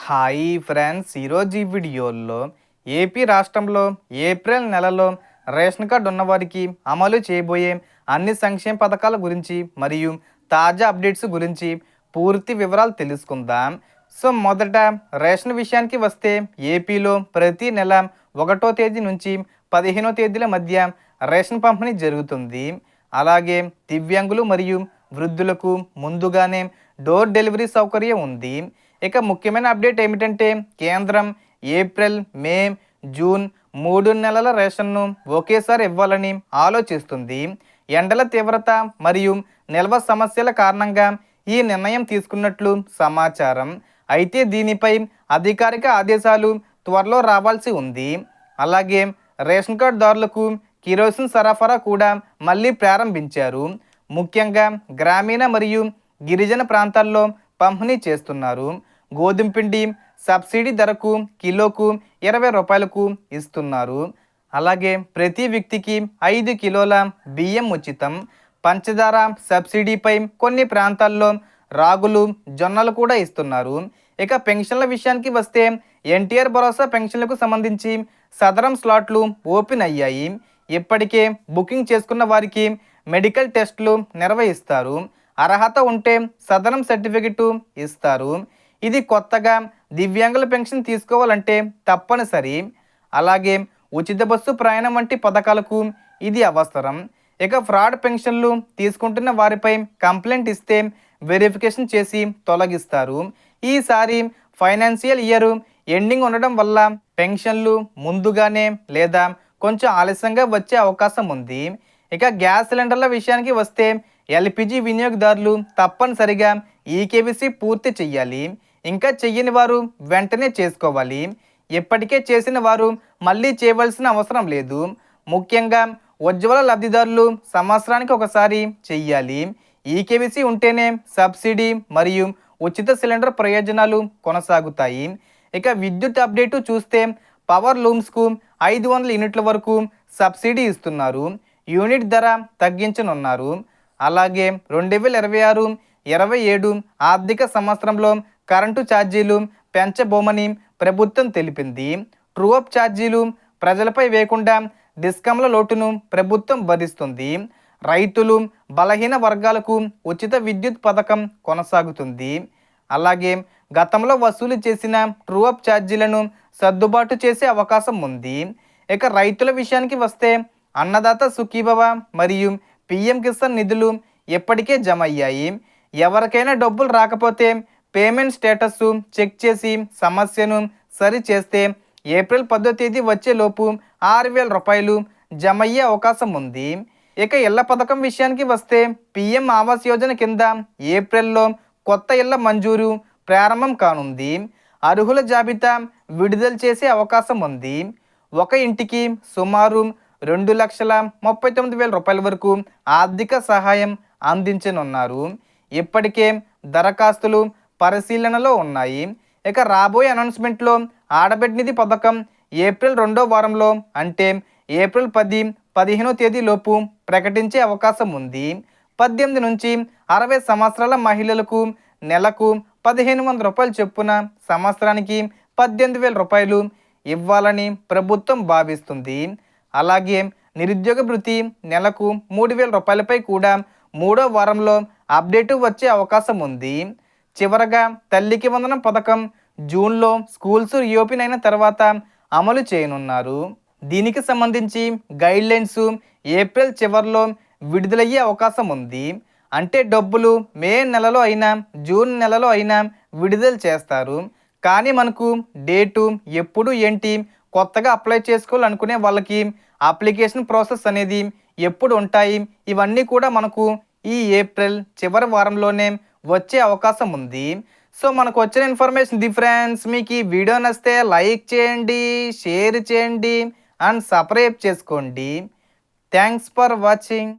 Hi friends, ఈరోజు ఈ వీడియోలో ఏపీ రాష్ట్రంలో ఏప్రిల్ నెలలో రేషన్ కార్డు ఉన్నవారికి అమలు చేయబోయే అన్ని సంక్షేమ పథకాల గురించి మరియు తాజా అప్డేట్స్ గురించి పూర్తి వివరాలు తెలుసుకుందాం. సో మొదట రేషన్ విషయానికి వస్తే ఏపీలో ప్రతి నెల 1వ తేదీ నుంచి 15వ తేదీల మధ్య రేషన్ పంపిణీ జరుగుతుంది. అలాగే దివ్యాంగులు మరియు వృద్ధులకు ముందుగానే డోర్ డెలివరీ సౌకర్యం ఉంది. ఇక ముఖ్యమైన అప్డేట్ ఏమిటంటే కేంద్రం ఏప్రిల్, మే, జూన్ 3 నెలల రేషన్ను ఒకేసారి ఇవ్వాలని ఆలోచిస్తుంది. ఎండల తీవ్రత మరియు నిల్వ సమస్యల కారణంగా ఈ నిర్ణయం తీసుకున్నట్లు సమాచారం. అయితే దీనిపై అధికారిక ఆదేశాలు త్వరలో రావాల్సి ఉంది. అలాగే రేషన్ కార్డుదారులకు కిరోసిన్ సరఫరా కూడా మళ్ళీ ప్రారంభించారు. ముఖ్యంగా గ్రామీణ మరియు గిరిజన ప్రాంతాల్లో పంపిణీ చేస్తున్నారు. గోధుమ పిండి సబ్సిడీ ధరకు కిలోకు 20 రూపాయలకు ఇస్తున్నారు. అలాగే ప్రతి వ్యక్తికి 5 కిలోల బియ్యం ఉచితం. పంచదార సబ్సిడీపై కొన్ని ప్రాంతాల్లో రాగులు, జొన్నలు కూడా ఇస్తున్నారు. ఇక పెన్షన్ల విషయానికి వస్తే ఎన్టీఆర్ భరోసా పెన్షన్లకు సంబంధించి సదరం స్లాట్లు ఓపెన్ అయ్యాయి. ఇప్పటికే బుకింగ్ చేసుకున్న వారికి మెడికల్ టెస్టులు నిర్వహిస్తారు. అర్హత ఉంటే సదరం సర్టిఫికెట్ ఇస్తారు. ఇది కొత్తగా దివ్యాంగుల పెన్షన్ తీసుకోవాలంటే తప్పనిసరి. అలాగే ఉచిత బస్సు ప్రయాణం వంటి పథకాలకు ఇది అవసరం. ఇక ఫ్రాడ్ పెన్షన్లు తీసుకుంటున్న వారిపై కంప్లైంట్ ఇస్తే వెరిఫికేషన్ చేసి తొలగిస్తారు. ఈసారి ఫైనాన్షియల్ ఇయర్ ఎండింగ్ ఉండడం వల్ల పెన్షన్లు ముందుగానే లేదా కొంచెం ఆలస్యంగా వచ్చే అవకాశం ఉంది. ఇక గ్యాస్ సిలిండర్ల విషయానికి వస్తే ఎల్పిజి వినియోగదారులు తప్పనిసరిగా ఈకేవీసీ పూర్తి చెయ్యాలి. ఇంకా చెయ్యని వారు వెంటనే చేసుకోవాలి. ఇప్పటికే చేసిన వారు మళ్ళీ చేయవలసిన అవసరం లేదు. ముఖ్యంగా ఉజ్వల లబ్ధిదారులు సంవత్సరానికి ఒకసారి చెయ్యాలి. ఈకేవీసీ ఉంటేనే సబ్సిడీ మరియు ఉచిత సిలిండర్ ప్రయోజనాలు కొనసాగుతాయి. ఇక విద్యుత్ అప్డేటు చూస్తే పవర్ లూమ్స్కు 500 యూనిట్ల వరకు సబ్సిడీ ఇస్తున్నారు. యూనిట్ ధర తగ్గించనున్నారు. అలాగే 2026-27 ఆర్థిక సంవత్సరంలో కరెంటు ఛార్జీలు పెంచబోమని ప్రభుత్వం తెలిపింది. ట్రూఅప్ ఛార్జీలు ప్రజలపై వేయకుండా డిస్కంల లోటును ప్రభుత్వం భరిస్తుంది. రైతులు, బలహీన వర్గాలకు ఉచిత విద్యుత్ పథకం కొనసాగుతుంది. అలాగే గతంలో వసూలు చేసిన ట్రూఅప్ ఛార్జీలను సర్దుబాటు చేసే అవకాశం ఉంది. ఇక రైతుల విషయానికి వస్తే అన్నదాత సుఖీభవ మరియు పిఎం కిసాన్ నిధులు ఎప్పటికే జమ అయ్యాయి. ఎవరికైనా డబ్బులు రాకపోతే పేమెంట్ స్టేటస్ చెక్ చేసి సమస్యను సరిచేస్తే ఏప్రిల్ 10వ తేదీ వచ్చేలోపు 6,000 రూపాయలు జమ అయ్యే అవకాశం ఉంది. ఇక ఇళ్ల పథకం విషయానికి వస్తే పిఎం ఆవాస్ యోజన కింద ఏప్రిల్లో కొత్త ఇళ్ల మంజూరు ప్రారంభం కానుంది. అర్హుల జాబితా విడుదల చేసే అవకాశం ఉంది. ఒక ఇంటికి సుమారు 2,39,000 రూపాయల వరకు ఆర్థిక సహాయం అందించనున్నారు. ఇప్పటికే దరఖాస్తులు పరిశీలనలో ఉన్నాయి. ఇక రాబోయే అనౌన్స్మెంట్లో ఆడబిడ్డ నిధి పథకం ఏప్రిల్ 2వ వారంలో అంటే ఏప్రిల్ 10, 15వ తేదీలోపు ప్రకటించే అవకాశం ఉంది. 18 నుంచి 60 సంవత్సరాల మహిళలకు నెలకు 1,500 రూపాయలు చొప్పున సంవత్సరానికి 18,000 రూపాయలు ఇవ్వాలని ప్రభుత్వం భావిస్తుంది. అలాగే నిరుద్యోగ భృతి నెలకు 3,000 రూపాయలపై కూడా 3వ వారంలో అప్డేటు వచ్చే అవకాశం ఉంది. చివరగా తల్లికి వందనం పథకం జూన్లో స్కూల్స్ రీఓపెన్ అయిన తర్వాత అమలు చేయనున్నారు. దీనికి సంబంధించి గైడ్లైన్స్ ఏప్రిల్ చివరిలో విడుదలయ్యే అవకాశం ఉంది. అంటే డబ్బులు మే నెలలో అయినా జూన్ నెలలో అయినా విడుదల చేస్తారు. కానీ మనకు డేటు ఎప్పుడు ఏంటి, కొత్తగా అప్లై చేసుకోవాలనుకునే వాళ్ళకి అప్లికేషన్ ప్రాసెస్ అనేది ఎప్పుడు ఉంటాయి, ఇవన్నీ కూడా మనకు ఈ ఏప్రిల్ చివరి వారంలోనే వచ్చే అవకాశం ఉంది. సో మనకు వచ్చిన ఇన్ఫర్మేషన్ ఫ్రెండ్స్. మీకు ఈ వీడియో నచ్చితే లైక్ చేయండి, షేర్ చేయండి అండ్ సబ్స్క్రైబ్ చేసుకోండి. Thanks for watching.